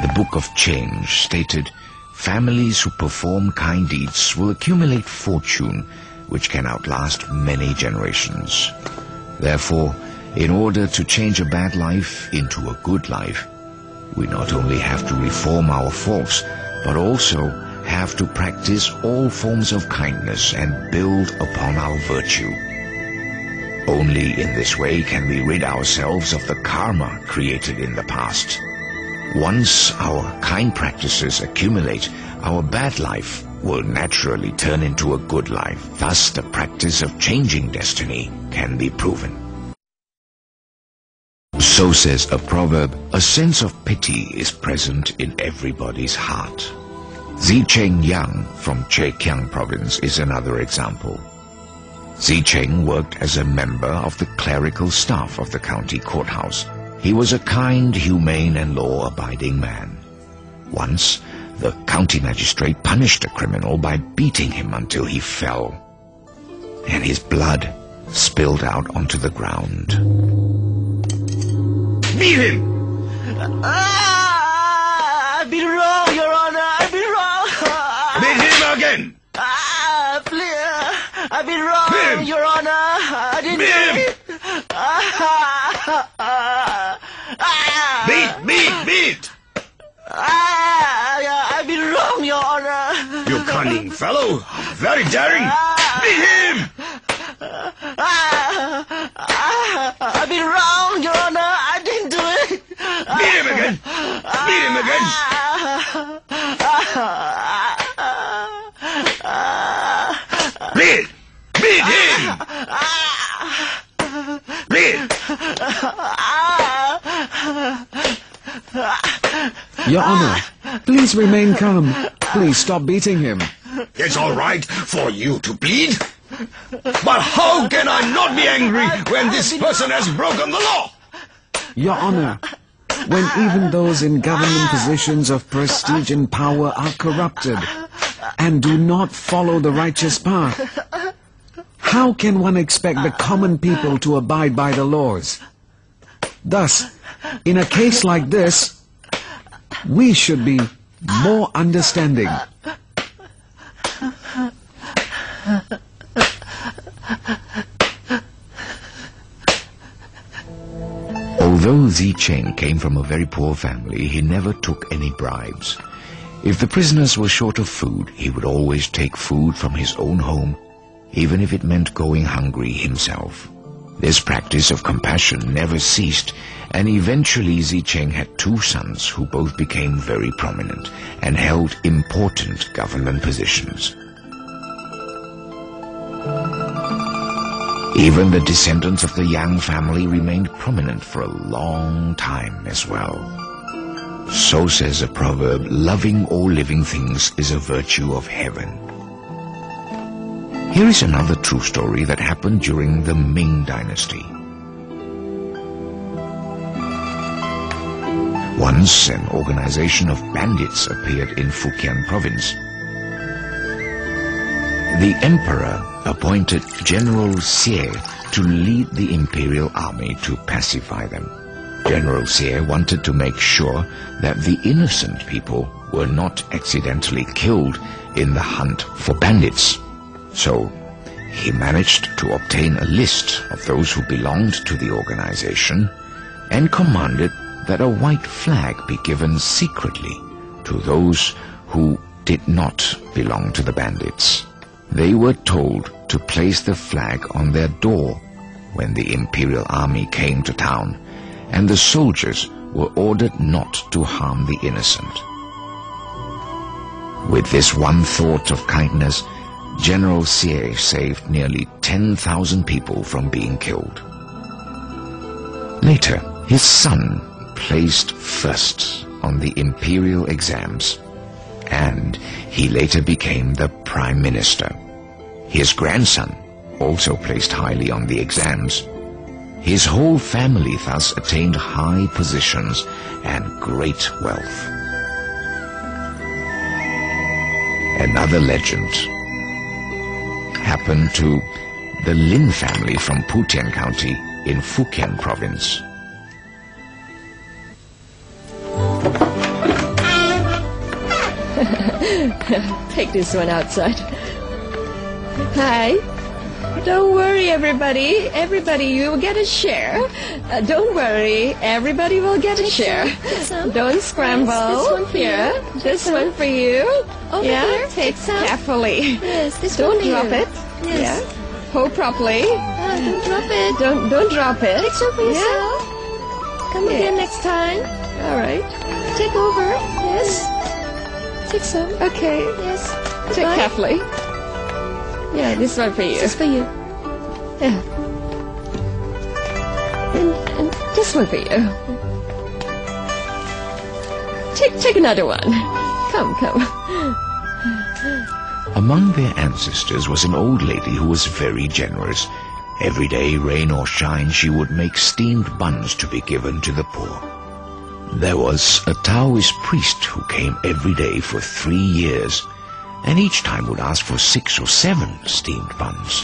The Book of Change stated, "Families who perform kind deeds will accumulate fortune which can outlast many generations." Therefore, in order to change a bad life into a good life, we not only have to reform our faults, but also have to practice all forms of kindness and build upon our virtue. Only in this way can we rid ourselves of the karma created in the past. Once our kind practices accumulate, our bad life will naturally turn into a good life. Thus, the practice of changing destiny can be proven. So says a proverb, a sense of pity is present in everybody's heart. Zicheng Yang from Zhejiang province is another example. Zicheng worked as a member of the clerical staff of the county courthouse. He was a kind, humane and law-abiding man. Once, the county magistrate punished a criminal by beating him until he fell, and his blood spilled out onto the ground. Beat him! I've been wrong, Your Honor. I've been wrong. Beat him again! Please, I've been wrong, Your Honor. I didn't do it. Beat! I've been wrong, Your Honor. You cunning fellow! Very daring! Beat him! I've been wrong, Your Honor. I didn't do it. Beat him again! Beat him again! Beat him! Beat! Your Honor, please remain calm. Please stop beating him. It's all right for you to bleed, but how can I not be angry when this person has broken the law? Your Honor, when even those in government positions of prestige and power are corrupted and do not follow the righteous path, how can one expect the common people to abide by the laws? Thus, in a case like this, we should be more understanding. Although Zicheng came from a very poor family, he never took any bribes. If the prisoners were short of food, he would always take food from his own home, even if it meant going hungry himself. This practice of compassion never ceased, and eventually Zicheng had two sons who both became very prominent and held important government positions. Even the descendants of the Yang family remained prominent for a long time as well. So says a proverb, loving all living things is a virtue of heaven. Here is another true story that happened during the Ming Dynasty. Once an organization of bandits appeared in Fujian province. The emperor appointed General Xie to lead the imperial army to pacify them. General Xie wanted to make sure that the innocent people were not accidentally killed in the hunt for bandits. So he managed to obtain a list of those who belonged to the organization and commanded that a white flag be given secretly to those who did not belong to the bandits. They were told to place the flag on their door when the imperial army came to town, and the soldiers were ordered not to harm the innocent. With this one thought of kindness, General Xie saved nearly 10,000 people from being killed. Later, his son placed first on the imperial exams, and he later became the Prime Minister. His grandson also placed highly on the exams. His whole family thus attained high positions and great wealth. Another legend happened to the Lin family from Putian County in Fujian province. Take this one outside. Hi. Don't worry, everybody. Everybody, you will get a share. Don't worry. Everybody will get a share. Don't scramble. Yes, this one for here. you. This one for you. Over yeah, here. take some. carefully. Yes, this Don't one for drop you. it. Yes. Yeah. Hold properly. Don't drop it. Don't drop it. Take some for yourself. Come again next time. All right. Take over. Yes. Take some. Okay. Yes. Take Goodbye. carefully. Yeah, this one for you. This is for you. Yeah. And this one for you. Take another one. Come. Among their ancestors was an old lady who was very generous. Every day, rain or shine, she would make steamed buns to be given to the poor. There was a Taoist priest who came every day for 3 years, and each time would ask for 6 or 7 steamed buns.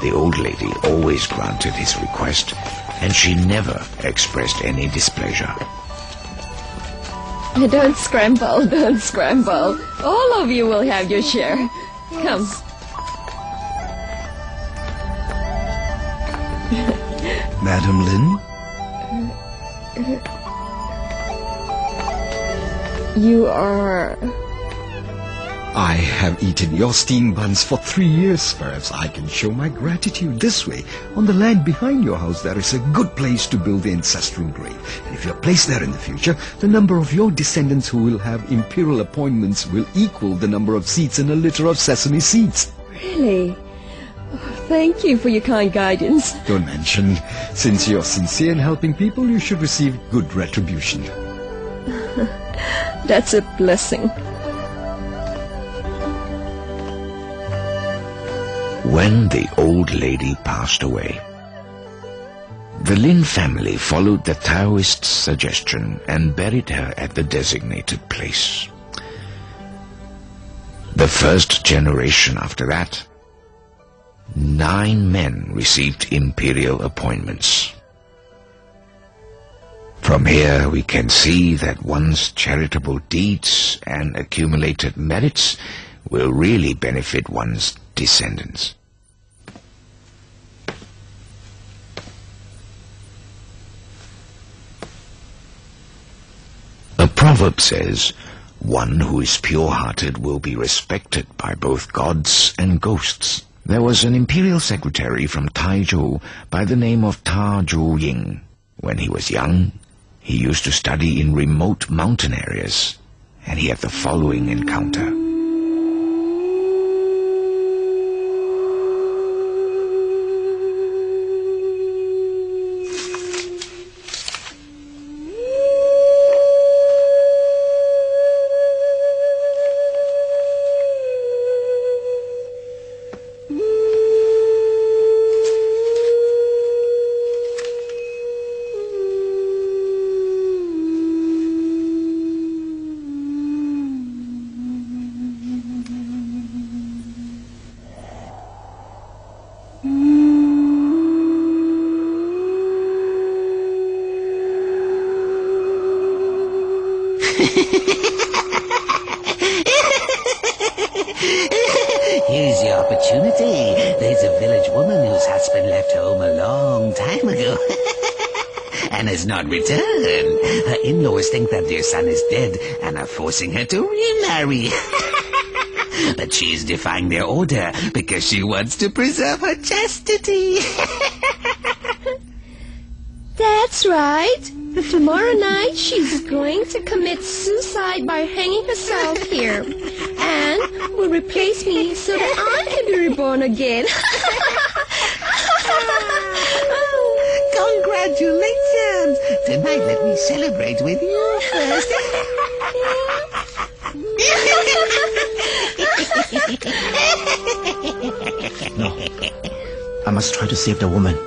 The old lady always granted his request, and she never expressed any displeasure. Don't scramble. All of you will have your share. Come. Madam Lin? You are... I have eaten your steamed buns for 3 years. Perhaps I can show my gratitude this way. On the land behind your house, there is a good place to build the ancestral grave. And if you're placed there in the future, the number of your descendants who will have imperial appointments will equal the number of seats in a litter of sesame seeds. Really? Oh, thank you for your kind guidance. Don't mention. Since you're sincere in helping people, you should receive good retribution. That's a blessing. When the old lady passed away, the Lin family followed the Taoist's suggestion and buried her at the designated place. The first generation after that, 9 men received imperial appointments. From here we can see that one's charitable deeds and accumulated merits will really benefit one's descendants. A proverb says, "One who is pure-hearted will be respected by both gods and ghosts." There was an imperial secretary from Taizhou by the name of Ta Zhu-ying. When he was young, he used to study in remote mountain areas, and he had the following encounter. Here's your opportunity. There's a village woman whose husband left home a long time ago and has not returned. Her in-laws think that their son is dead and are forcing her to remarry. But she is defying their order because she wants to preserve her chastity. That's right. Tomorrow night she's going to commit suicide by hanging herself here. And will replace me so that I can be reborn again. Congratulations! Tonight let me celebrate with you first. No. I must try to save the woman.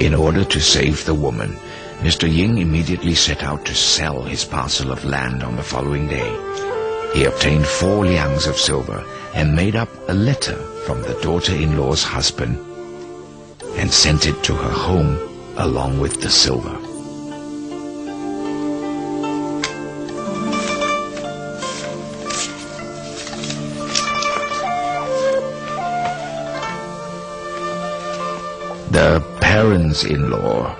In order to save the woman, Mr. Ying immediately set out to sell his parcel of land on the following day. He obtained 4 liangs of silver and made up a letter from the daughter-in-law's husband and sent it to her home along with the silver. The parents-in-law,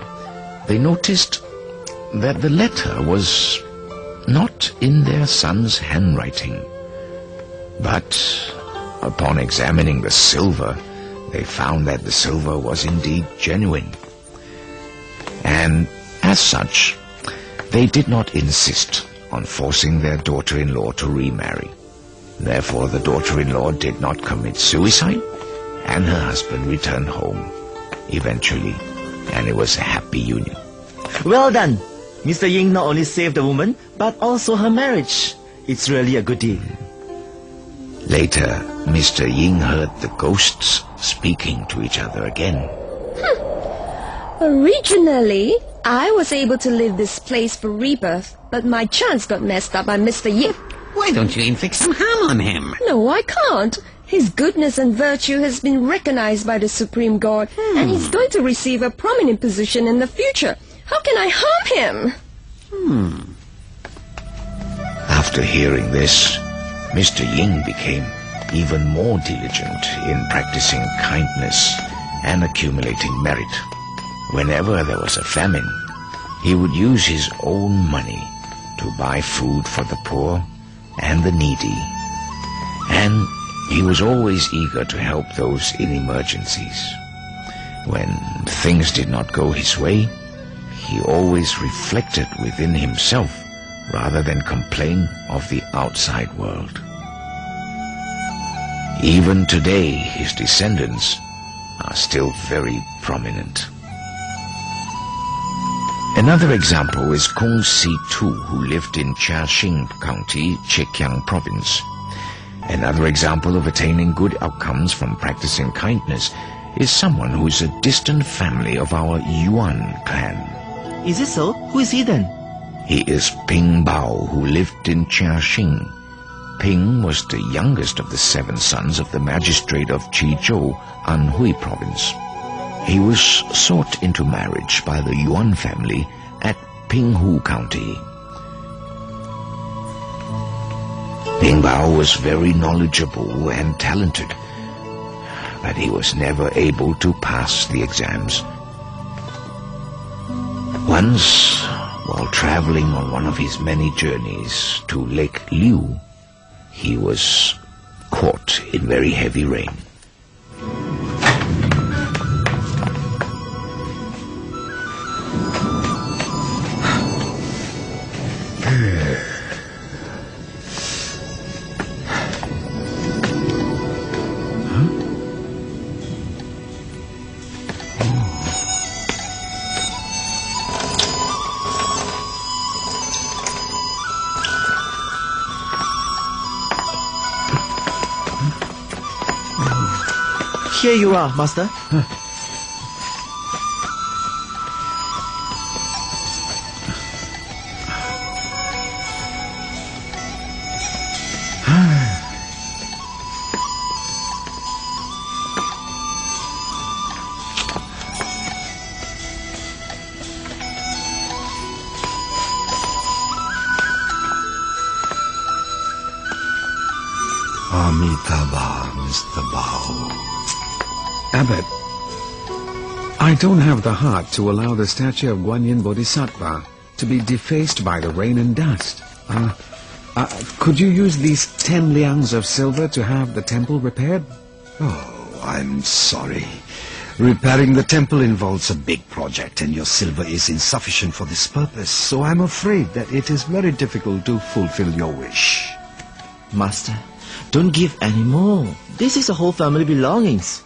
they noticed that the letter was not in their son's handwriting. But upon examining the silver, they found that the silver was indeed genuine. And as such, they did not insist on forcing their daughter-in-law to remarry. Therefore, the daughter-in-law did not commit suicide, and her husband returned home eventually, and it was a happy union. Well done. Mr. Ying not only saved the woman, but also her marriage. It's really a good deal. Later, Mr. Ying heard the ghosts speaking to each other again. Originally, I was able to leave this place for rebirth, but my chance got messed up by Mr. Ying. Why don't you inflict some harm on him? No, I can't. His goodness and virtue has been recognized by the Supreme God, and he's going to receive a prominent position in the future. How can I harm him? After hearing this, Mr. Ying became even more diligent in practicing kindness and accumulating merit. Whenever there was a famine, he would use his own money to buy food for the poor and the needy, and he was always eager to help those in emergencies. When things did not go his way, he always reflected within himself rather than complain of the outside world. Even today, his descendants are still very prominent. Another example is Kung Si Tu, who lived in Jiaxing County, Zhejiang Province. Another example of attaining good outcomes from practicing kindness is someone who is a distant family of our Yuan clan. Is it so? Who is he then? He is Ping Bao, who lived in Jiaxing. Ping was the youngest of the 7 sons of the magistrate of Qizhou, Anhui Province. He was sought into marriage by the Yuan family at Pinghu County. Ping Bao was very knowledgeable and talented, but he was never able to pass the exams. Once, while traveling on one of his many journeys to Lake Liu, he was caught in very heavy rain. Here you are, Master. Amitabha, Mr. Bao. Abbot, I don't have the heart to allow the statue of Guanyin Bodhisattva to be defaced by the rain and dust. Could you use these 10 liangs of silver to have the temple repaired? Oh, I'm sorry. Repairing the temple involves a big project, and your silver is insufficient for this purpose, so I'm afraid that it is very difficult to fulfill your wish. Master, don't give any more. This is a whole family belongings.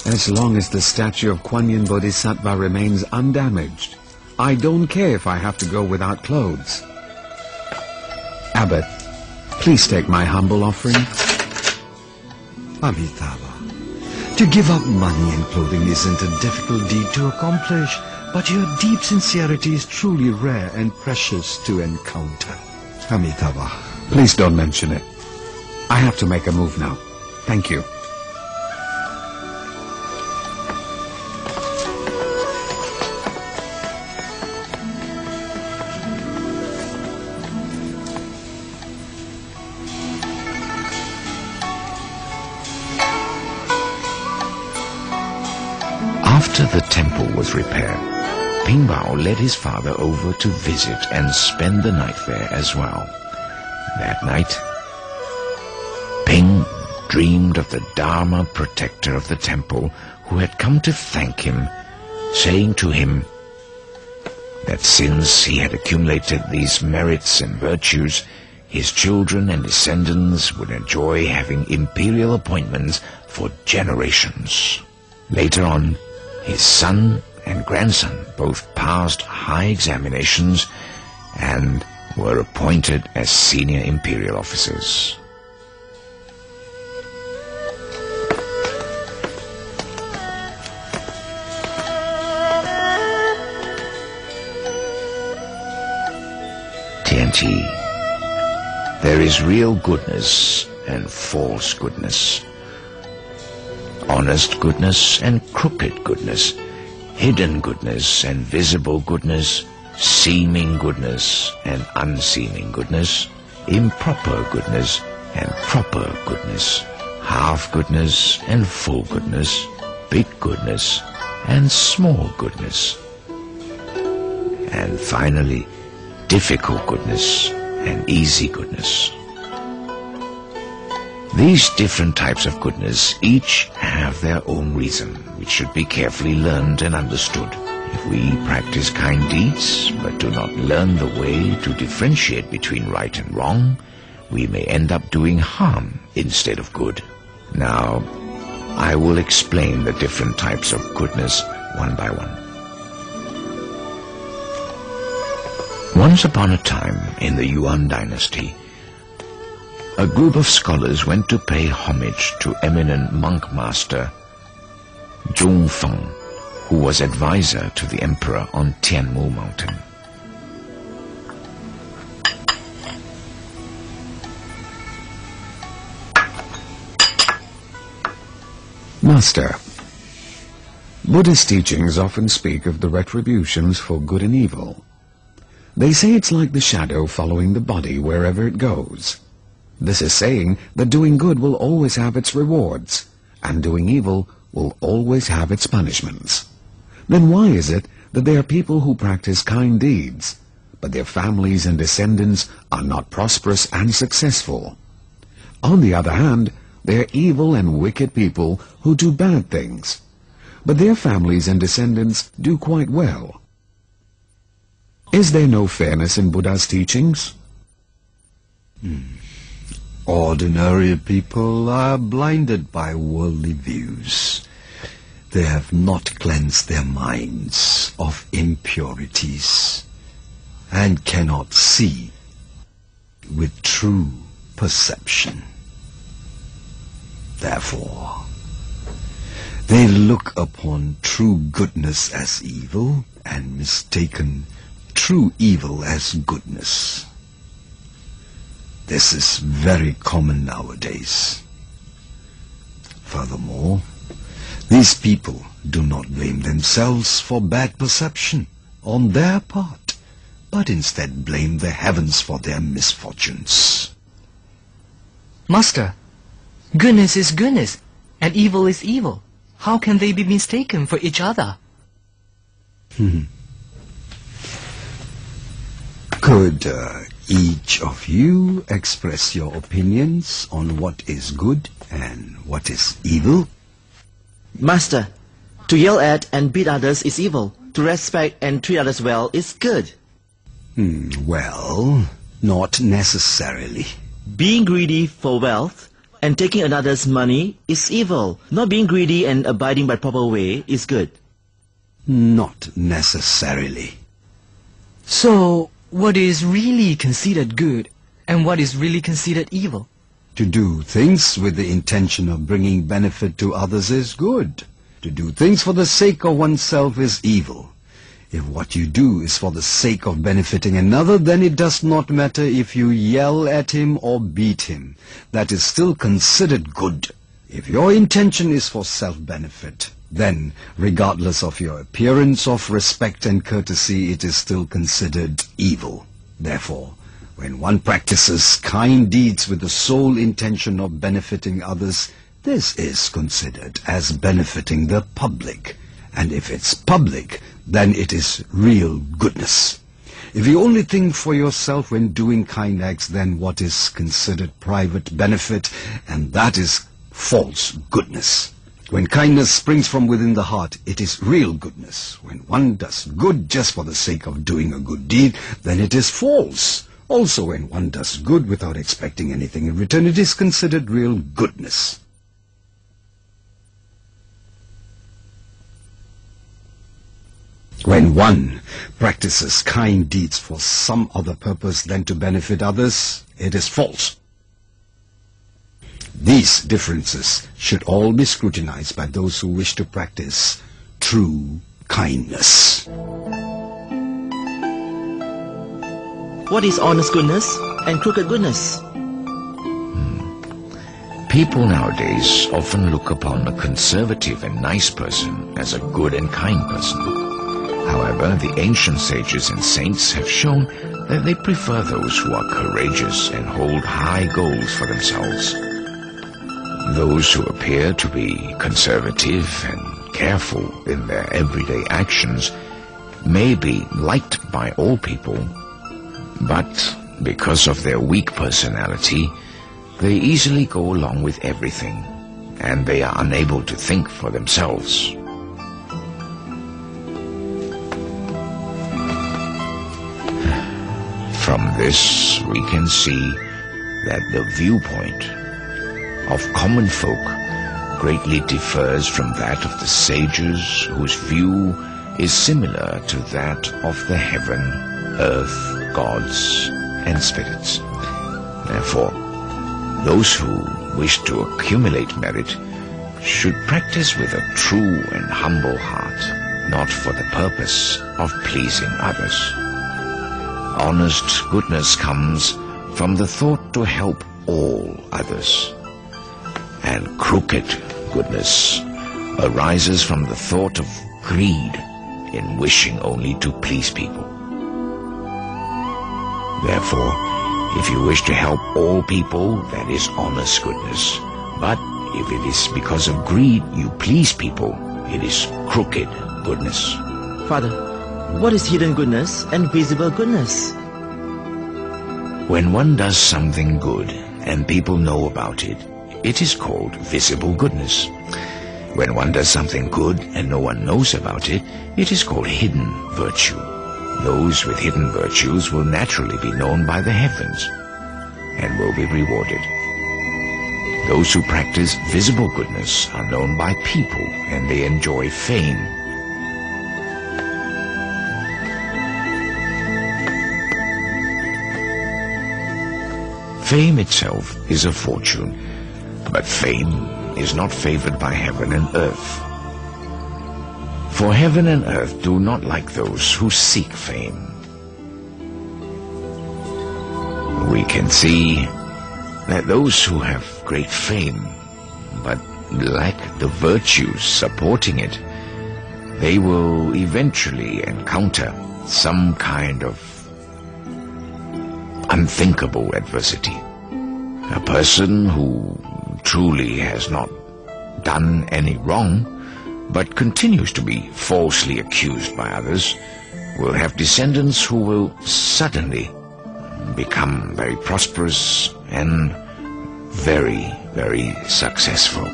As long as the statue of Guanyin Bodhisattva remains undamaged, I don't care if I have to go without clothes. Abbot, please take my humble offering. Amitabha, to give up money and clothing isn't a difficult deed to accomplish, but your deep sincerity is truly rare and precious to encounter. Amitabha. Please don't mention it. I have to make a move now. Thank you. After the temple was repaired, Ping Bao led his father over to visit and spend the night there as well. That night, Ping dreamed of the Dharma protector of the temple who had come to thank him, saying to him that since he had accumulated these merits and virtues, his children and descendants would enjoy having imperial appointments for generations. Later on, his son and grandson both passed high examinations and were appointed as senior imperial officers. TNT. There is real goodness and false goodness, honest goodness and crooked goodness, hidden goodness and visible goodness, seeming goodness and unseeming goodness, improper goodness and proper goodness, half goodness and full goodness, big goodness and small goodness, and finally, difficult goodness and easy goodness. These different types of goodness each have their own reason, which should be carefully learned and understood. If we practice kind deeds, but do not learn the way to differentiate between right and wrong, we may end up doing harm instead of good. Now, I will explain the different types of goodness one by one. Once upon a time, in the Yuan dynasty, a group of scholars went to pay homage to eminent monk master Zhong Feng, who was advisor to the emperor on Tianmu mountain. Master, Buddhist teachings often speak of the retributions for good and evil. They say it's like the shadow following the body wherever it goes. This is saying that doing good will always have its rewards, and doing evil will always have its punishments. Then why is it that there are people who practice kind deeds, but their families and descendants are not prosperous and successful? On the other hand, there are evil and wicked people who do bad things, but their families and descendants do quite well. Is there no fairness in Buddha's teachings? Ordinary people are blinded by worldly views. They have not cleansed their minds of impurities and cannot see with true perception. Therefore, they look upon true goodness as evil and mistaken true evil as goodness. This is very common nowadays. Furthermore, these people do not blame themselves for bad perception on their part, but instead blame the heavens for their misfortunes. Master, goodness is goodness, and evil is evil. How can they be mistaken for each other? Could each of you express your opinions on what is good and what is evil? Master, to yell at and beat others is evil. To respect and treat others well is good. Well, not necessarily. Being greedy for wealth and taking another's money is evil. Not being greedy and abiding by proper way is good. Not necessarily. So, what is really considered good and what is really considered evil? To do things with the intention of bringing benefit to others is good. To do things for the sake of oneself is evil. If what you do is for the sake of benefiting another, then it does not matter if you yell at him or beat him. That is still considered good. If your intention is for self-benefit, then, regardless of your appearance of respect and courtesy, it is still considered evil. Therefore, when one practices kind deeds with the sole intention of benefiting others, this is considered as benefiting the public And if it's public, then it is real goodness. If you only think for yourself when doing kind acts, then what is considered private benefit, and that is false goodness. When kindness springs from within the heart, it is real goodness. When one does good just for the sake of doing a good deed, then it is false. Also, when one does good without expecting anything in return, it is considered real goodness. When one practices kind deeds for some other purpose than to benefit others, it is false. These differences should all be scrutinized by those who wish to practice true kindness. What is honest goodness and crooked goodness? People nowadays often look upon a conservative and nice person as a good and kind person. However, the ancient sages and saints have shown that they prefer those who are courageous and hold high goals for themselves. Those who appear to be conservative and careful in their everyday actions may be liked by all people, but because of their weak personality, they easily go along with everything, and they are unable to think for themselves. From this, we can see that the viewpoint of common folk greatly differs from that of the sages, whose view is similar to that of the heaven, earth, gods, and spirits. Therefore, those who wish to accumulate merit should practice with a true and humble heart, not for the purpose of pleasing others. Honest goodness comes from the thought to help all others, and crooked goodness arises from the thought of greed in wishing only to please people. Therefore, if you wish to help all people, that is honest goodness. But if it is because of greed you please people, it is crooked goodness. Father, what is hidden goodness and visible goodness? When one does something good and people know about it, it is called visible goodness. When one does something good and no one knows about it, it is called hidden virtue. Those with hidden virtues will naturally be known by the heavens and will be rewarded. Those who practice visible goodness are known by people and they enjoy fame. Fame itself is a fortune, but fame is not favored by heaven and earth. For heaven and earth do not like those who seek fame. We can see that those who have great fame, but lack the virtues supporting it, they will eventually encounter some kind of unthinkable adversity. A person who truly has not done any wrong, but continues to be falsely accused by others, will have descendants who will suddenly become very prosperous and very, very successful.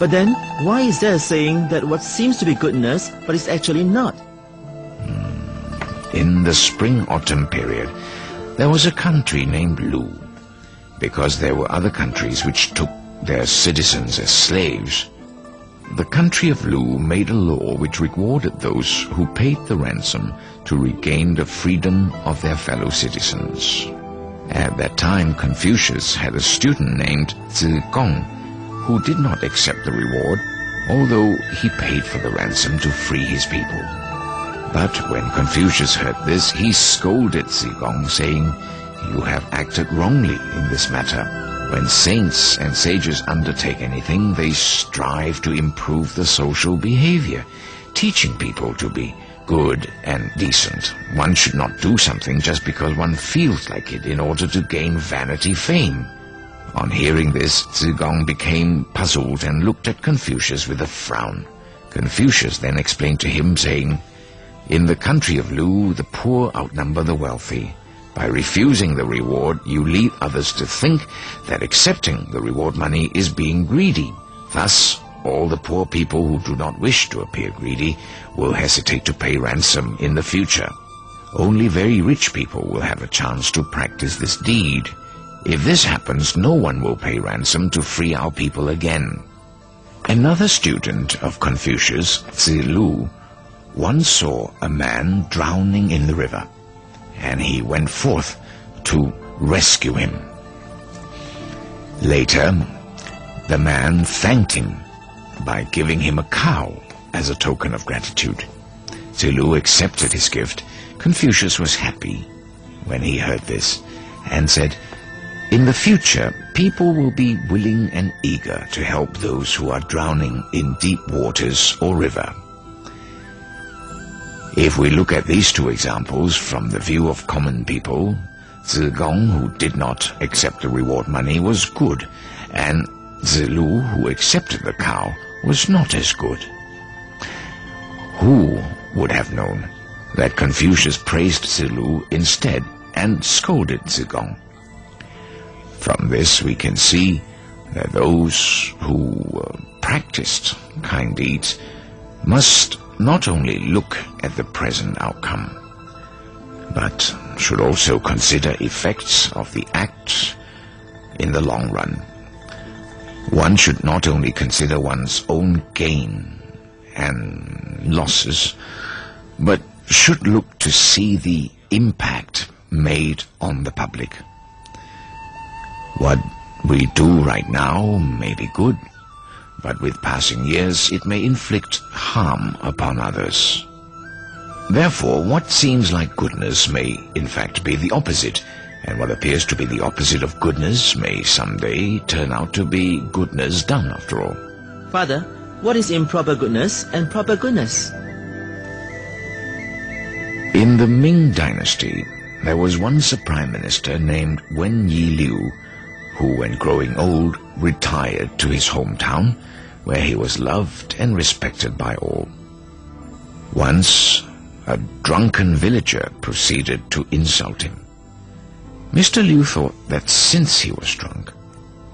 But then, why is there a saying that what seems to be goodness, but is actually not? In the spring-autumn period, there was a country named Lu. Because there were other countries which took their citizens as slaves, the country of Lu made a law which rewarded those who paid the ransom to regain the freedom of their fellow citizens. At that time, Confucius had a student named Zigong who did not accept the reward, although he paid for the ransom to free his people. But when Confucius heard this, he scolded Zigong, saying, "You have acted wrongly in this matter. When saints and sages undertake anything, they strive to improve the social behavior, teaching people to be good and decent. One should not do something just because one feels like it in order to gain vanity fame." On hearing this, Zigong became puzzled and looked at Confucius with a frown. Confucius then explained to him, saying, "In the country of Lu, the poor outnumber the wealthy. By refusing the reward, you lead others to think that accepting the reward money is being greedy. Thus, all the poor people who do not wish to appear greedy will hesitate to pay ransom in the future. Only very rich people will have a chance to practice this deed. If this happens, no one will pay ransom to free our people again." Another student of Confucius, Zilu, once saw a man drowning in the river, and he went forth to rescue him. Later, the man thanked him by giving him a cow as a token of gratitude. Zilu accepted his gift. Confucius was happy when he heard this and said, "In the future, people will be willing and eager to help those who are drowning in deep waters or river." If we look at these two examples from the view of common people, Zigong, who did not accept the reward money, was good, and Zilu, who accepted the cow, was not as good. Who would have known that Confucius praised Zilu instead and scolded Zigong? From this we can see that those who practiced kind deeds must not only look at the present outcome, but should also consider effects of the act in the long run. One should not only consider one's own gain and losses, but should look to see the impact made on the public. What we do right now may be good, but with passing years it may inflict harm upon others. Therefore, what seems like goodness may in fact be the opposite, and what appears to be the opposite of goodness may someday turn out to be goodness done after all. Father, what is improper goodness and proper goodness? In the Ming Dynasty, there was once a prime minister named Wen Yi Liu, who, when growing old, retired to his hometown, where he was loved and respected by all. Once, a drunken villager proceeded to insult him. Mr. Liu thought that since he was drunk,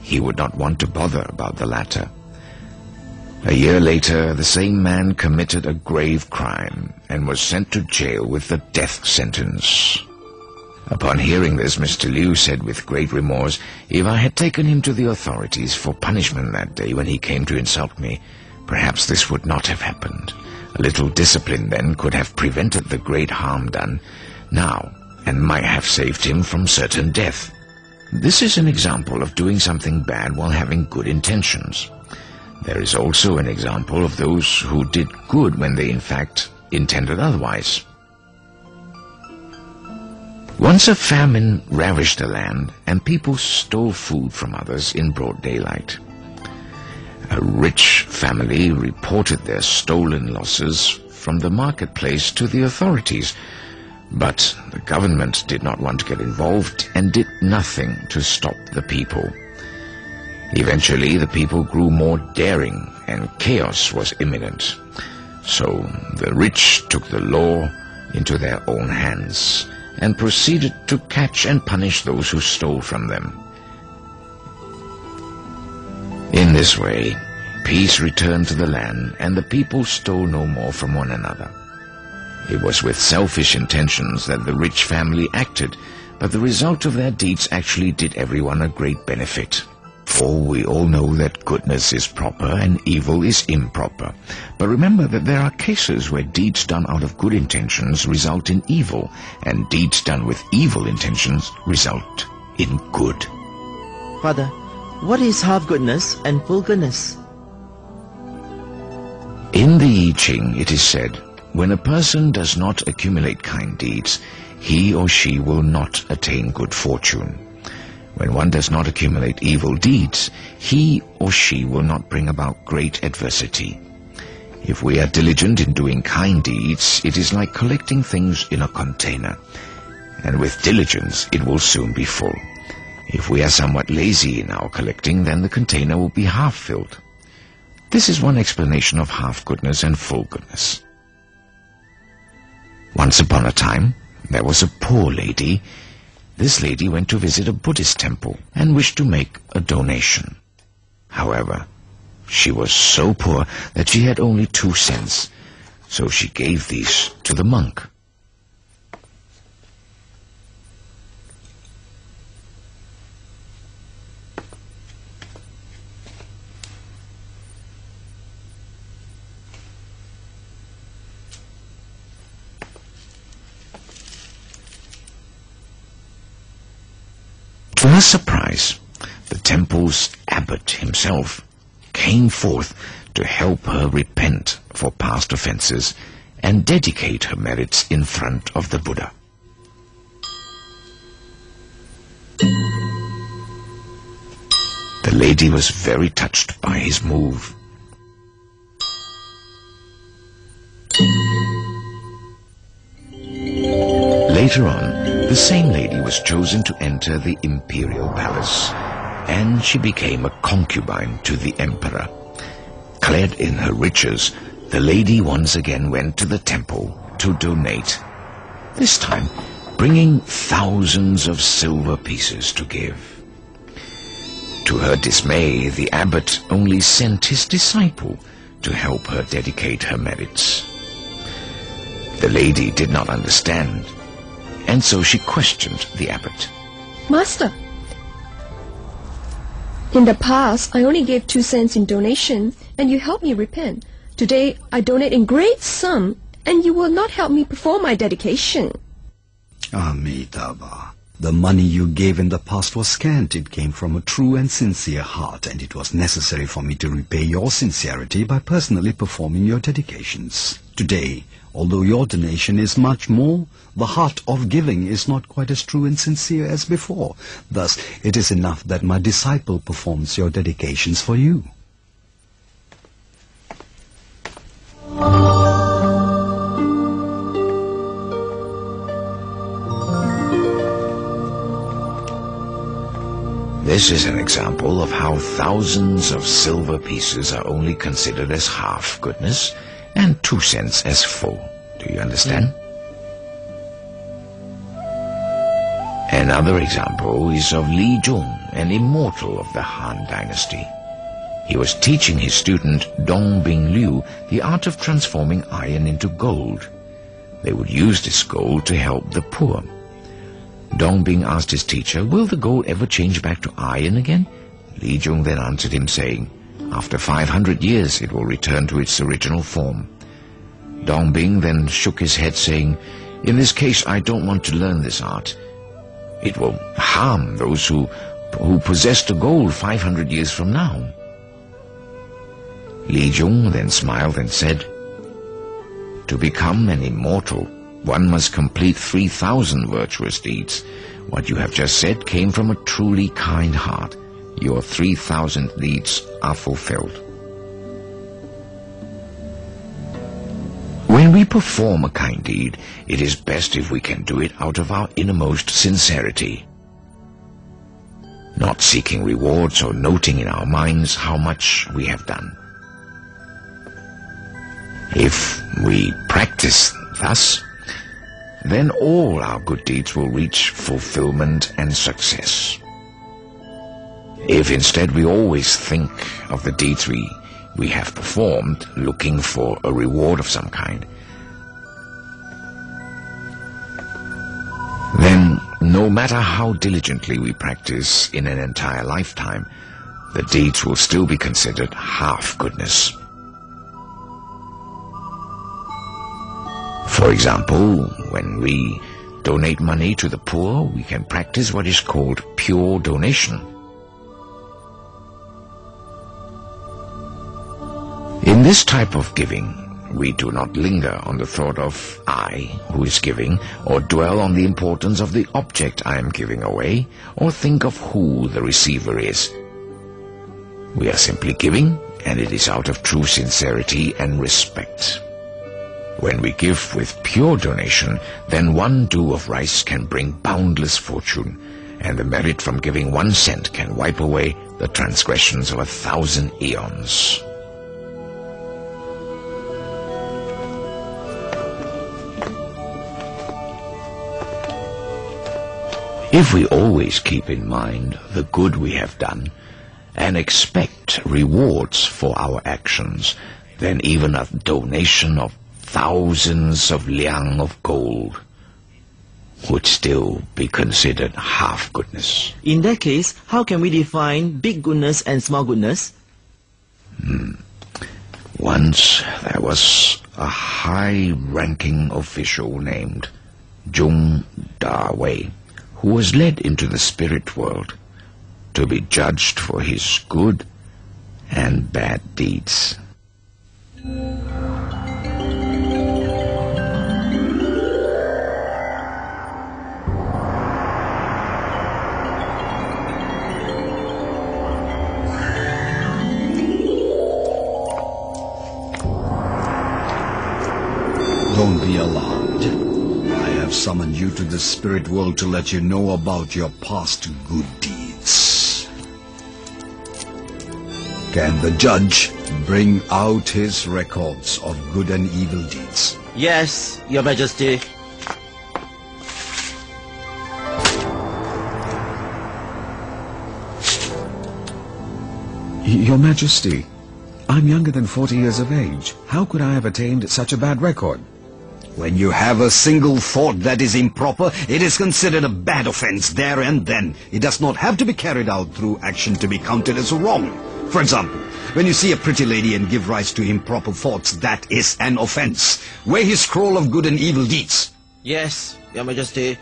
he would not want to bother about the latter. A year later, the same man committed a grave crime and was sent to jail with the death sentence. Upon hearing this, Mr. Liu said with great remorse, "If I had taken him to the authorities for punishment that day when he came to insult me, perhaps this would not have happened. A little discipline then could have prevented the great harm done now and might have saved him from certain death." This is an example of doing something bad while having good intentions. There is also an example of those who did good when they in fact intended otherwise. Once a famine ravaged the land, and people stole food from others in broad daylight. A rich family reported their stolen losses from the marketplace to the authorities, but the government did not want to get involved and did nothing to stop the people. Eventually, the people grew more daring, and chaos was imminent. So the rich took the law into their own hands and proceeded to catch and punish those who stole from them. In this way, peace returned to the land, and the people stole no more from one another. It was with selfish intentions that the rich family acted, but the result of their deeds actually did everyone a great benefit. For we all know that goodness is proper and evil is improper. But remember that there are cases where deeds done out of good intentions result in evil, and deeds done with evil intentions result in good. Father, what is half goodness and full goodness? In the I Ching it is said, when a person does not accumulate kind deeds, he or she will not attain good fortune. When one does not accumulate evil deeds, he or she will not bring about great adversity. If we are diligent in doing kind deeds, it is like collecting things in a container, and with diligence it will soon be full. If we are somewhat lazy in our collecting, then the container will be half filled. This is one explanation of half-goodness and full goodness. Once upon a time, there was a poor lady. This lady went to visit a Buddhist temple and wished to make a donation. However, she was so poor that she had only 2 cents, so she gave these to the monk. To her surprise, the temple's abbot himself came forth to help her repent for past offenses and dedicate her merits in front of the Buddha. The lady was very touched by his move. Later on, the same lady was chosen to enter the imperial palace, and she became a concubine to the emperor. Clad in her riches, the lady once again went to the temple to donate, this time bringing thousands of silver pieces to give. To her dismay, the abbot only sent his disciple to help her dedicate her merits. The lady did not understand, and so she questioned the abbot. Master, in the past, I only gave 2 cents in donation, and you helped me repent. Today, I donate in great sum, and you will not help me perform my dedication. Amitabha, the money you gave in the past was scant. It came from a true and sincere heart, and it was necessary for me to repay your sincerity by personally performing your dedications. Today, although your donation is much more, the heart of giving is not quite as true and sincere as before. Thus, it is enough that my disciple performs your dedications for you. This is an example of how thousands of silver pieces are only considered as half goodness and 2 cents as full. Do you understand? Another example is of Li Zhong, an immortal of the Han dynasty. He was teaching his student Dong Bing Liu the art of transforming iron into gold. They would use this gold to help the poor. Dong Bing asked his teacher, "Will the gold ever change back to iron again?" Li Zhong then answered him saying, "After 500 years it will return to its original form." Dong Bing then shook his head saying, "In this case I don't want to learn this art. It will harm those who possess the gold 500 years from now." Li Zhong then smiled and said, "To become an immortal, one must complete 3,000 virtuous deeds. What you have just said came from a truly kind heart. Your 3,000 deeds are fulfilled." When we perform a kind deed, it is best if we can do it out of our innermost sincerity, not seeking rewards or noting in our minds how much we have done. If we practice thus, then all our good deeds will reach fulfillment and success. If instead we always think of the deeds we have performed, looking for a reward of some kind, then no matter how diligently we practice in an entire lifetime, the deeds will still be considered half goodness. For example, when we donate money to the poor, we can practice what is called pure donation. In this type of giving, we do not linger on the thought of I, who is giving, or dwell on the importance of the object I am giving away, or think of who the receiver is. We are simply giving, and it is out of true sincerity and respect. When we give with pure donation, then 1 dew of rice can bring boundless fortune, and the merit from giving 1 cent can wipe away the transgressions of 1,000 eons. If we always keep in mind the good we have done and expect rewards for our actions, then even a donation of thousands of liang of gold would still be considered half goodness. In that case, how can we define big goodness and small goodness? Once there was a high-ranking official named Zhong Da-wei, who was led into the spirit world to be judged for his good and bad deeds. Don't be alarmed. I have summoned you to the spirit world to let you know about your past good deeds. Can the judge bring out his records of good and evil deeds? Yes, Your Majesty. Your Majesty, I'm younger than 40 years of age. How could I have attained such a bad record? When you have a single thought that is improper, it is considered a bad offense there and then. It does not have to be carried out through action to be counted as wrong. For example, when you see a pretty lady and give rise to improper thoughts, that is an offense. Weigh his scroll of good and evil deeds. Yes, Your Majesty.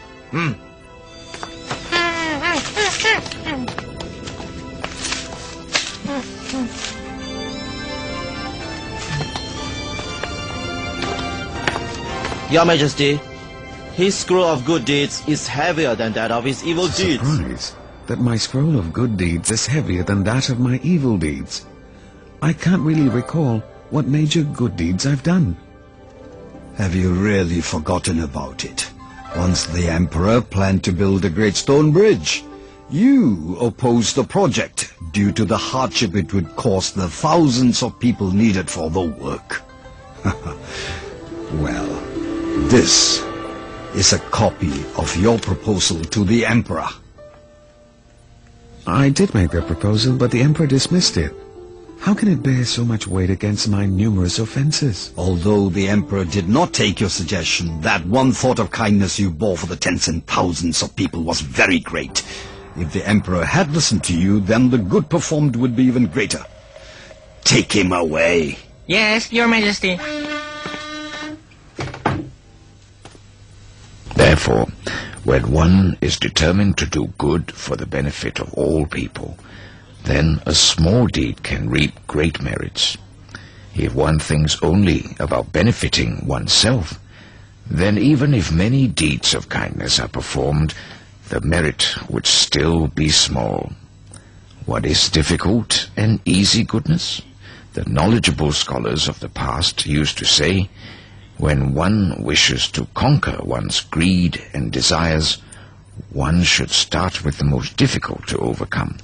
Your Majesty, his scroll of good deeds is heavier than that of his evil deeds. Surprise that my scroll of good deeds is heavier than that of my evil deeds. I can't really recall what major good deeds I've done. Have you really forgotten about it? Once the Emperor planned to build a great stone bridge. You opposed the project due to the hardship it would cause the thousands of people needed for the work. Well, this is a copy of your proposal to the Emperor. I did make the proposal, but the Emperor dismissed it. How can it bear so much weight against my numerous offenses? Although the Emperor did not take your suggestion, that one thought of kindness you bore for the tens and thousands of people was very great. If the Emperor had listened to you, then the good performed would be even greater. Take him away. Yes, Your Majesty. Therefore, when one is determined to do good for the benefit of all people, then a small deed can reap great merits. If one thinks only about benefiting oneself, then even if many deeds of kindness are performed, the merit would still be small. What is difficult and easy goodness? The knowledgeable scholars of the past used to say, when one wishes to conquer one's greed and desires, one should start with the most difficult to overcome.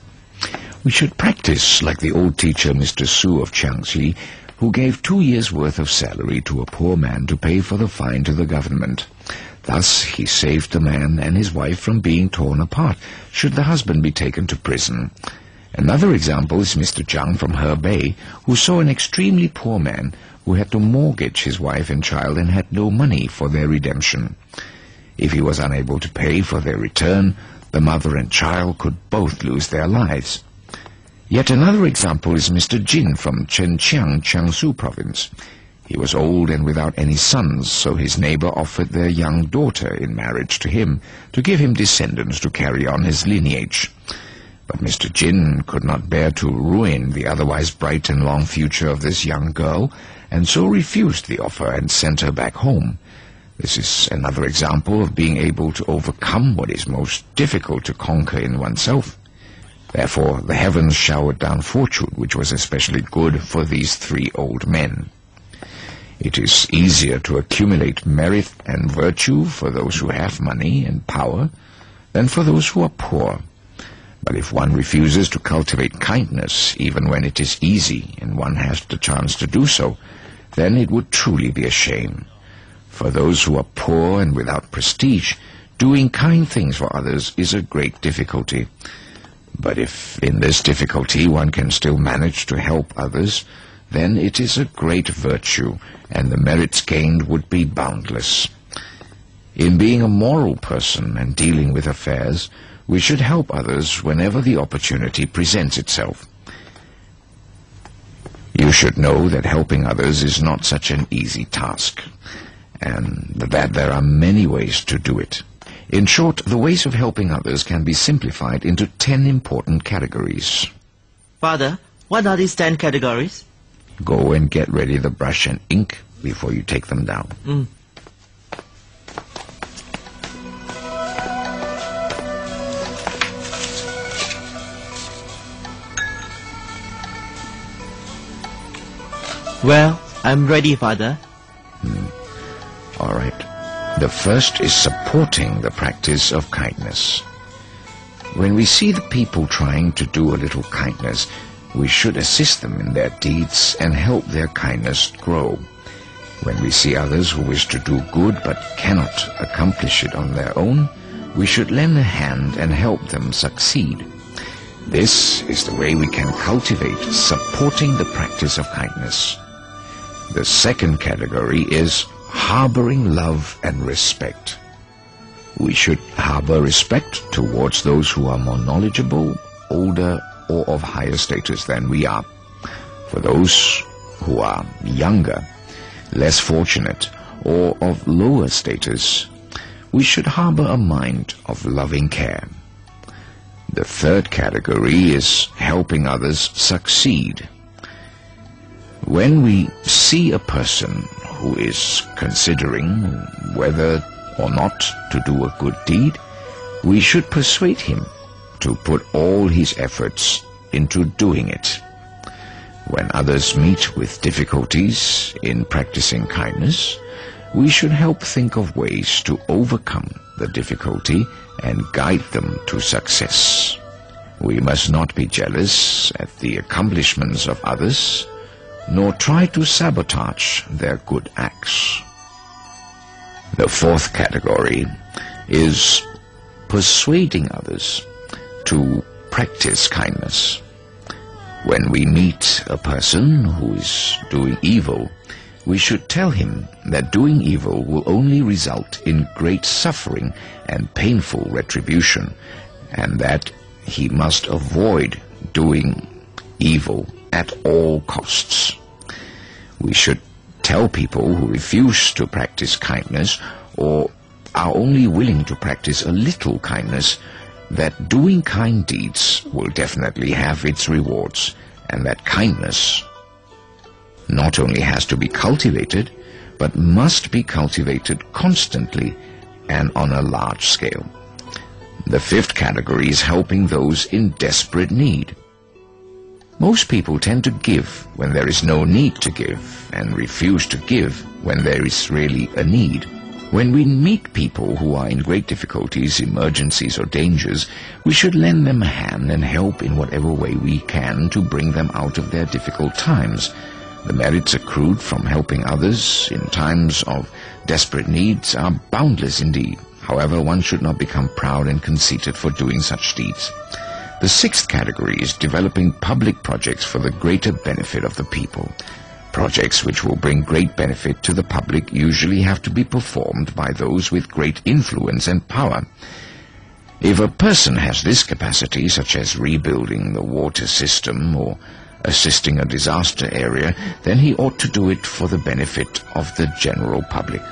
We should practice like the old teacher Mr. Su of Jiangxi, who gave 2 years' worth of salary to a poor man to pay for the fine to the government. Thus he saved the man and his wife from being torn apart, should the husband be taken to prison. Another example is Mr. Zhang from Hebei, who saw an extremely poor man who had to mortgage his wife and child and had no money for their redemption. If he was unable to pay for their return, the mother and child could both lose their lives. Yet another example is Mr. Jin from Chenqiang, Jiangsu province. He was old and without any sons, so his neighbor offered their young daughter in marriage to him to give him descendants to carry on his lineage. But Mr. Jin could not bear to ruin the otherwise bright and long future of this young girl, and so refused the offer and sent her back home. This is another example of being able to overcome what is most difficult to conquer in oneself. Therefore, the heavens showered down fortune, which was especially good for these 3 old men. It is easier to accumulate merit and virtue for those who have money and power than for those who are poor. But if one refuses to cultivate kindness, even when it is easy and one has the chance to do so, then it would truly be a shame. For those who are poor and without prestige, Doing kind things for others is a great difficulty. But if in this difficulty one can still manage to help others, then it is a great virtue, and the merits gained would be boundless. In being a moral person and dealing with affairs, we should help others whenever the opportunity presents itself. You should know that helping others is not such an easy task, and that there are many ways to do it. In short, the ways of helping others can be simplified into 10 important categories. Father, what are these 10 categories? Go and get ready the brush and ink before you take them down. Well, I'm ready, Father. All right. The first is supporting the practice of kindness. When we see the people trying to do a little kindness, we should assist them in their deeds and help their kindness grow. When we see others who wish to do good but cannot accomplish it on their own, we should lend a hand and help them succeed. This is the way we can cultivate supporting the practice of kindness. The second category is harboring love and respect. We should harbor respect towards those who are more knowledgeable, older, or of higher status than we are. For those who are younger, less fortunate, or of lower status, we should harbor a mind of loving care. The third category is helping others succeed. When we see a person who is considering whether or not to do a good deed, we should persuade him to put all his efforts into doing it. When others meet with difficulties in practicing kindness, we should help think of ways to overcome the difficulty and guide them to success. We must not be jealous at the accomplishments of others, nor try to sabotage their good acts. The fourth category is persuading others to practice kindness. When we meet a person who is doing evil, we should tell him that doing evil will only result in great suffering and painful retribution, and that he must avoid doing evil at all costs. We should tell people who refuse to practice kindness or are only willing to practice a little kindness that doing kind deeds will definitely have its rewards, and that kindness not only has to be cultivated, but must be cultivated constantly and on a large scale. The fifth category is helping those in desperate need. Most people tend to give when there is no need to give, and refuse to give when there is really a need. When we meet people who are in great difficulties, emergencies, or dangers, we should lend them a hand and help in whatever way we can to bring them out of their difficult times. The merits accrued from helping others in times of desperate needs are boundless indeed. However, one should not become proud and conceited for doing such deeds. The sixth category is developing public projects for the greater benefit of the people. Projects which will bring great benefit to the public usually have to be performed by those with great influence and power. If a person has this capacity, such as rebuilding the water system or assisting a disaster area, then he ought to do it for the benefit of the general public.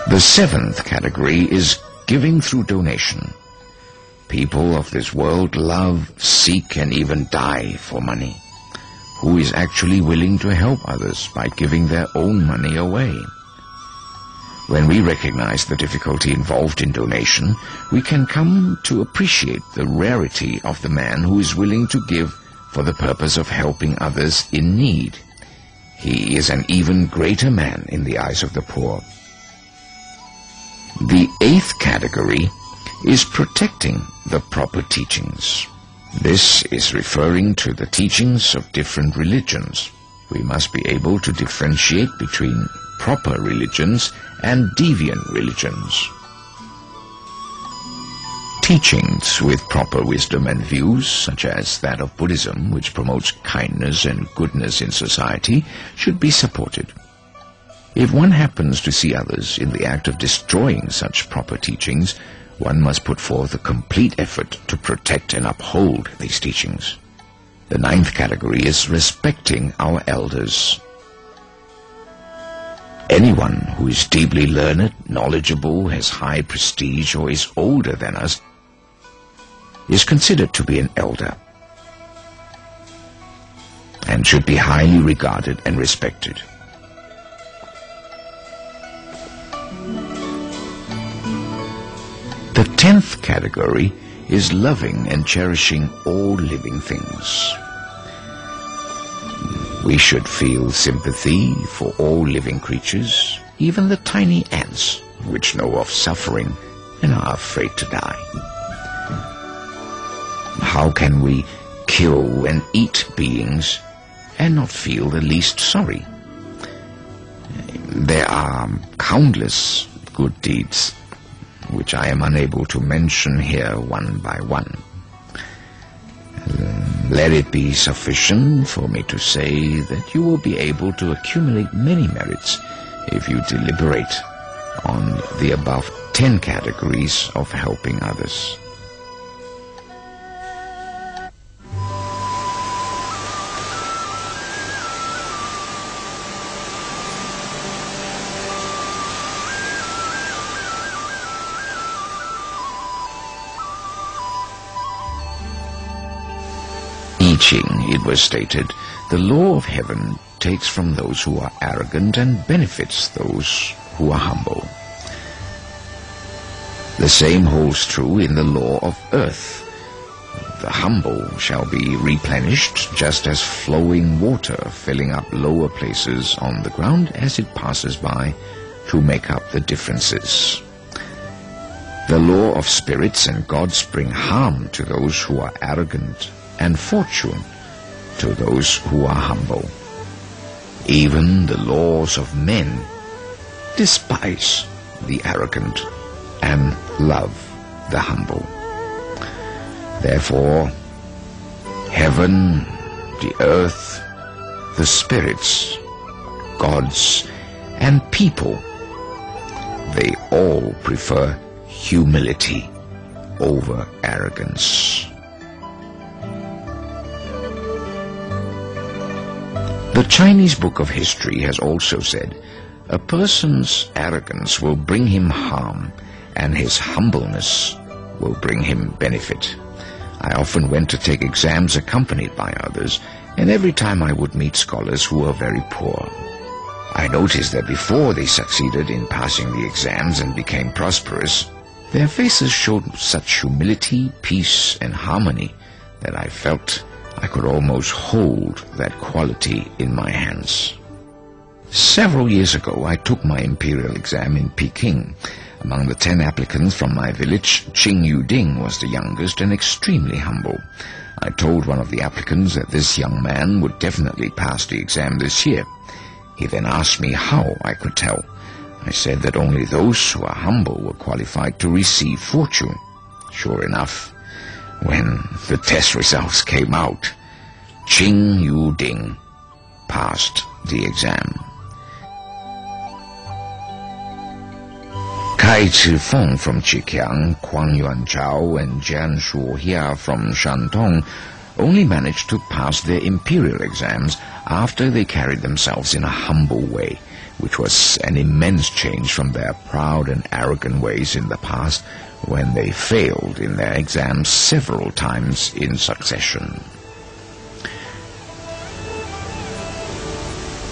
The seventh category is giving through donation. People of this world love, seek, and even die for money. Who is actually willing to help others by giving their own money away? When we recognize the difficulty involved in donation, we can come to appreciate the rarity of the man who is willing to give for the purpose of helping others in need. He is an even greater man in the eyes of the poor. The eighth category is protecting the proper teachings. This is referring to the teachings of different religions. We must be able to differentiate between proper religions and deviant religions. Teachings with proper wisdom and views, such as that of Buddhism, which promotes kindness and goodness in society, should be supported. If one happens to see others in the act of destroying such proper teachings, one must put forth a complete effort to protect and uphold these teachings. The 9th category is respecting our elders. Anyone who is deeply learned, knowledgeable, has high prestige, or is older than us is considered to be an elder and should be highly regarded and respected. The 10th category is loving and cherishing all living things. We should feel sympathy for all living creatures, even the tiny ants, which know of suffering and are afraid to die. How can we kill and eat beings and not feel the least sorry? There are countless good deeds which I am unable to mention here one by one. Let it be sufficient for me to say that you will be able to accumulate many merits if you deliberate on the above 10 categories of helping others. It was stated, the law of heaven takes from those who are arrogant and benefits those who are humble. The same holds true in the law of earth. The humble shall be replenished just as flowing water filling up lower places on the ground as it passes by to make up the differences. The law of spirits and gods bring harm to those who are arrogant and fortune to those who are humble. Even the laws of men despise the arrogant and love the humble. Therefore, heaven, the earth, the spirits, gods, and people, they all prefer humility over arrogance. The Chinese Book of History has also said, a person's arrogance will bring him harm, and his humbleness will bring him benefit. I often went to take exams accompanied by others, and every time I would meet scholars who were very poor. I noticed that before they succeeded in passing the exams and became prosperous, their faces showed such humility, peace, and harmony that I felt I could almost hold that quality in my hands. Several years ago, I took my imperial exam in Peking. Among the 10 applicants from my village, Qing Yuding was the youngest and extremely humble. I told one of the applicants that this young man would definitely pass the exam this year. He then asked me how I could tell. I said that only those who are humble were qualified to receive fortune. Sure enough, when the test results came out, Qing Yuding passed the exam. Kai Chi-feng from Chikiang, Huang Yuanzhao, and Jian Shuhia from Shantung only managed to pass their imperial exams after they carried themselves in a humble way, which was an immense change from their proud and arrogant ways in the past, when they failed in their exams several times in succession.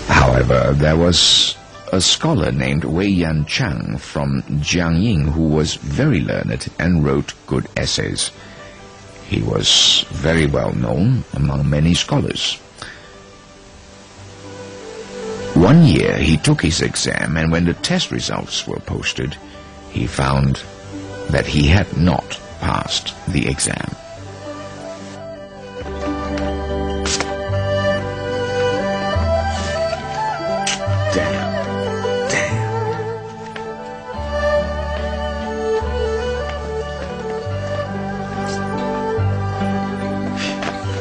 However, there was a scholar named Wei Yan Chang from Jiangying who was very learned and wrote good essays. He was very well known among many scholars. One year he took his exam, and when the test results were posted, he found that he had not passed the exam.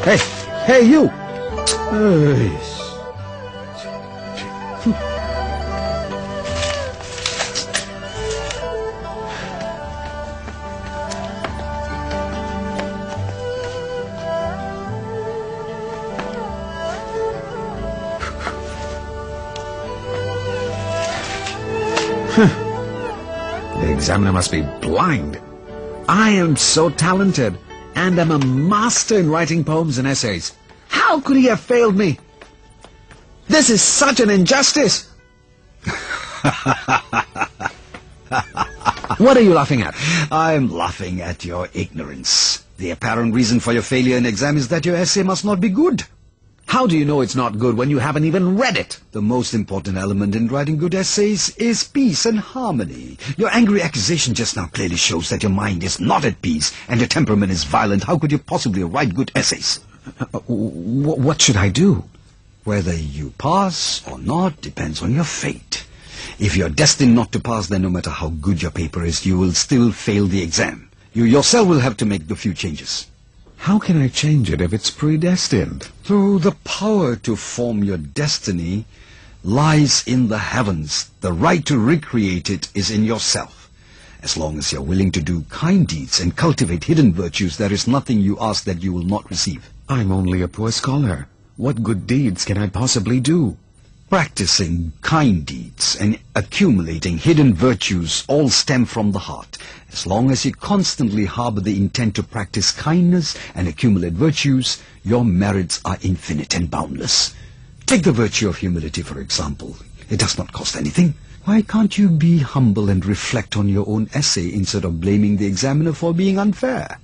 Hey, you! The examiner must be blind. I am so talented, and am a master in writing poems and essays. How could he have failed me? This is such an injustice! What are you laughing at? I'm laughing at your ignorance. The apparent reason for your failure in exam is that your essay must not be good. How do you know it's not good when you haven't even read it? The most important element in writing good essays is peace and harmony. Your angry accusation just now clearly shows that your mind is not at peace and your temperament is violent. How could you possibly write good essays? What should I do? Whether you pass or not depends on your fate. If you're destined not to pass, then no matter how good your paper is, you will still fail the exam. You yourself will have to make a few changes. How can I change it if it's predestined? Through the power to form your destiny lies in the heavens. The right to recreate it is in yourself. As long as you're willing to do kind deeds and cultivate hidden virtues, there is nothing you ask that you will not receive. I'm only a poor scholar. What good deeds can I possibly do? Practicing kind deeds and accumulating hidden virtues all stem from the heart. As long as you constantly harbor the intent to practice kindness and accumulate virtues, your merits are infinite and boundless. Take the virtue of humility, for example. It does not cost anything. Why can't you be humble and reflect on your own essay instead of blaming the examiner for being unfair?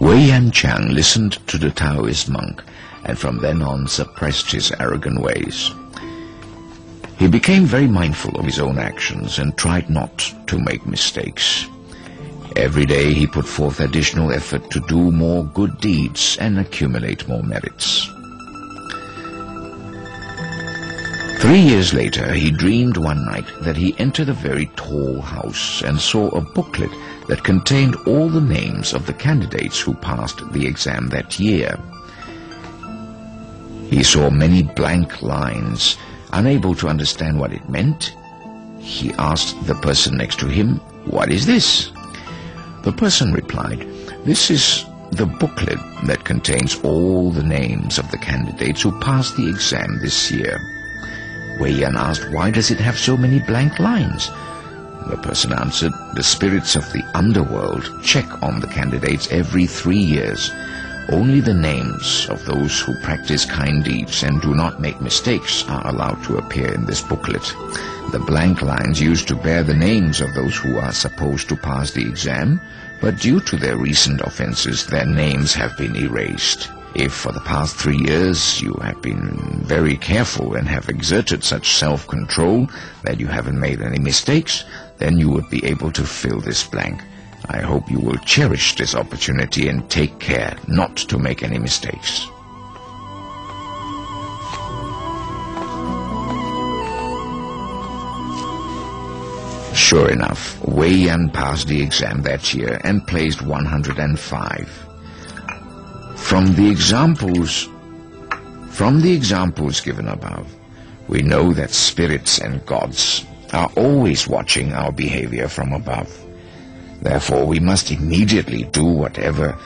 Wei Yan Chang listened to the Taoist monk and from then on suppressed his arrogant ways. He became very mindful of his own actions and tried not to make mistakes. Every day he put forth additional effort to do more good deeds and accumulate more merits. 3 years later, he dreamed one night that he entered a very tall house and saw a booklet that contained all the names of the candidates who passed the exam that year. He saw many blank lines. Unable to understand what it meant, he asked the person next to him, "What is this?" The person replied, "This is the booklet that contains all the names of the candidates who passed the exam this year." Wei Yan asked, "Why does it have so many blank lines?" The person answered, "The spirits of the underworld check on the candidates every 3 years. Only the names of those who practice kind deeds and do not make mistakes are allowed to appear in this booklet. The blank lines used to bear the names of those who are supposed to pass the exam, but due to their recent offenses, their names have been erased. If for the past 3 years you have been very careful and have exerted such self-control that you haven't made any mistakes, then you would be able to fill this blank. I hope you will cherish this opportunity and take care not to make any mistakes." Sure enough, Wei Yan passed the exam that year and placed 105. From the examples given above, we know that spirits and gods are always watching our behavior from above. Therefore, we must immediately do whatever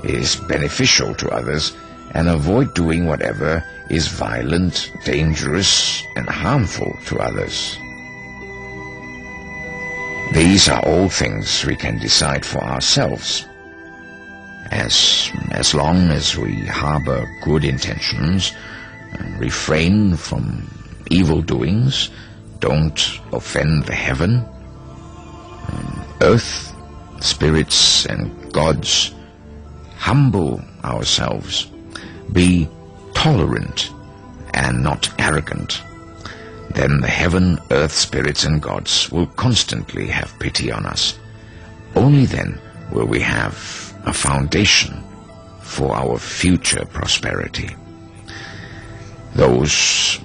is beneficial to others and avoid doing whatever is violent, dangerous, and harmful to others. These are all things we can decide for ourselves. As long as we harbor good intentions, refrain from evil doings, don't offend the heaven, earth, spirits and gods, humble ourselves, be tolerant and not arrogant, then the heaven, earth, spirits and gods will constantly have pity on us. Only then will we have a foundation for our future prosperity. Those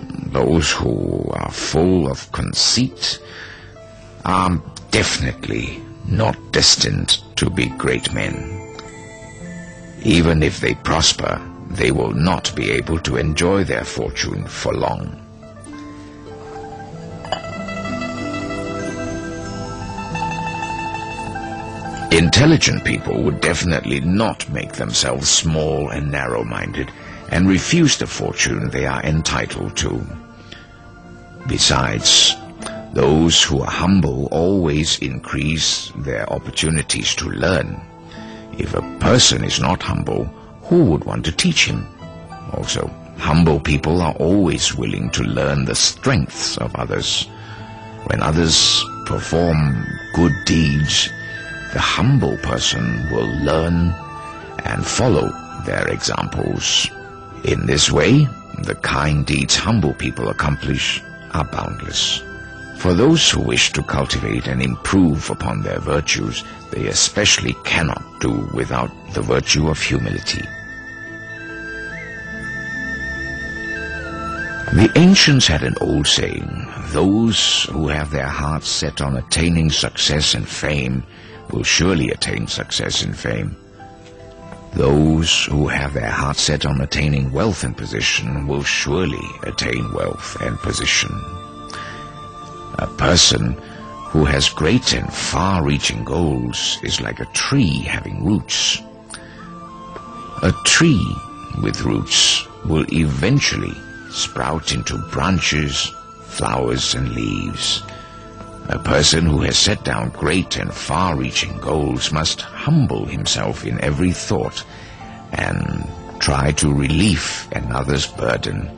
who are full of conceit are definitely not destined to be great men. Even if they prosper, they will not be able to enjoy their fortune for long. Intelligent people would definitely not make themselves small and narrow-minded and refuse the fortune they are entitled to. Besides, those who are humble always increase their opportunities to learn. If a person is not humble, who would want to teach him? Also, humble people are always willing to learn the strengths of others. When others perform good deeds, the humble person will learn and follow their examples. In this way, the kind deeds humble people accomplish are boundless. For those who wish to cultivate and improve upon their virtues, they especially cannot do without the virtue of humility. The ancients had an old saying, "Those who have their hearts set on attaining success and fame will surely attain success and fame. Those who have their hearts set on attaining wealth and position will surely attain wealth and position." A person who has great and far-reaching goals is like a tree having roots. A tree with roots will eventually sprout into branches, flowers, and leaves. A person who has set down great and far-reaching goals must humble himself in every thought and try to relieve another's burden,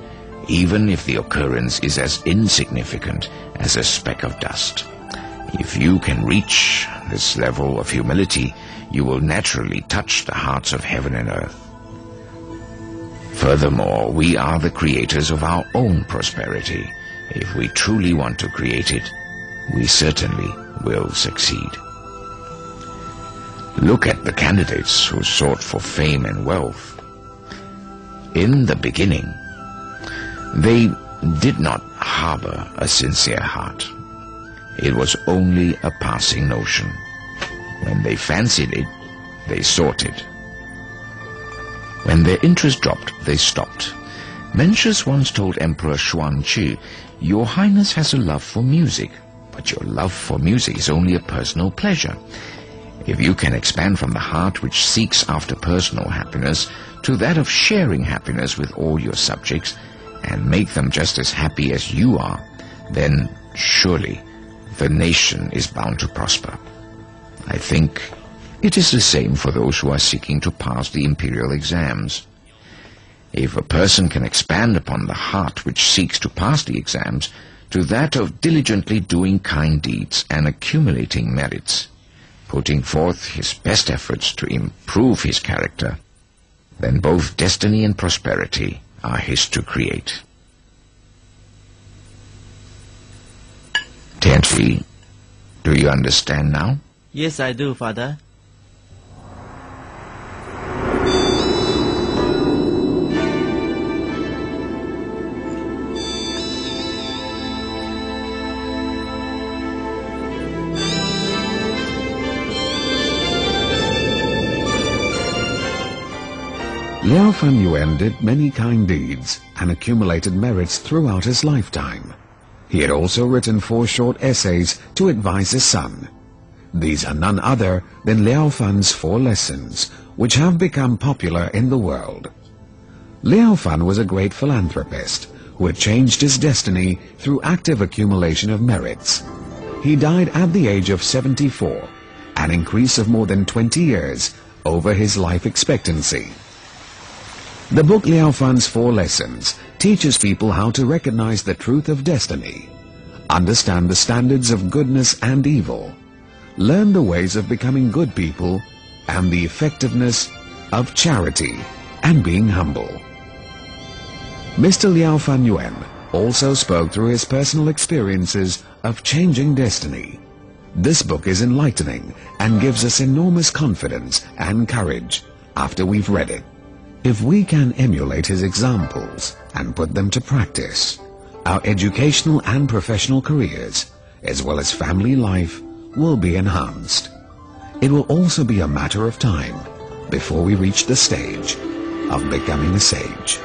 even if the occurrence is as insignificant as a speck of dust. If you can reach this level of humility, you will naturally touch the hearts of heaven and earth. Furthermore, we are the creators of our own prosperity. If we truly want to create it, we certainly will succeed. Look at the candidates who sought for fame and wealth. In the beginning, they did not harbor a sincere heart. It was only a passing notion. When they fancied it, they sought it. When their interest dropped, they stopped. Mencius once told Emperor Xuanqi, "Your Highness has a love for music, but your love for music is only a personal pleasure. If you can expand from the heart which seeks after personal happiness to that of sharing happiness with all your subjects, and make them just as happy as you are, then surely the nation is bound to prosper." I think it is the same for those who are seeking to pass the imperial exams. If a person can expand upon the heart which seeks to pass the exams to that of diligently doing kind deeds and accumulating merits, putting forth his best efforts to improve his character, then both destiny and prosperity are his to create. Tianchi, do you understand now? Yes, I do, Father. Liao Fanyuan did many kind deeds and accumulated merits throughout his lifetime. He had also written 4 short essays to advise his son. These are none other than Liao Fan's 4 lessons, which have become popular in the world. Liao Fan was a great philanthropist who had changed his destiny through active accumulation of merits. He died at the age of 74, an increase of more than 20 years over his life expectancy. The book Liao Fan's 4 Lessons teaches people how to recognize the truth of destiny, understand the standards of goodness and evil, learn the ways of becoming good people, and the effectiveness of charity and being humble. Mr. Liao Fanyuan also spoke through his personal experiences of changing destiny. This book is enlightening and gives us enormous confidence and courage after we've read it. If we can emulate his examples and put them to practice, our educational and professional careers, as well as family life, will be enhanced. It will also be a matter of time before we reach the stage of becoming a sage.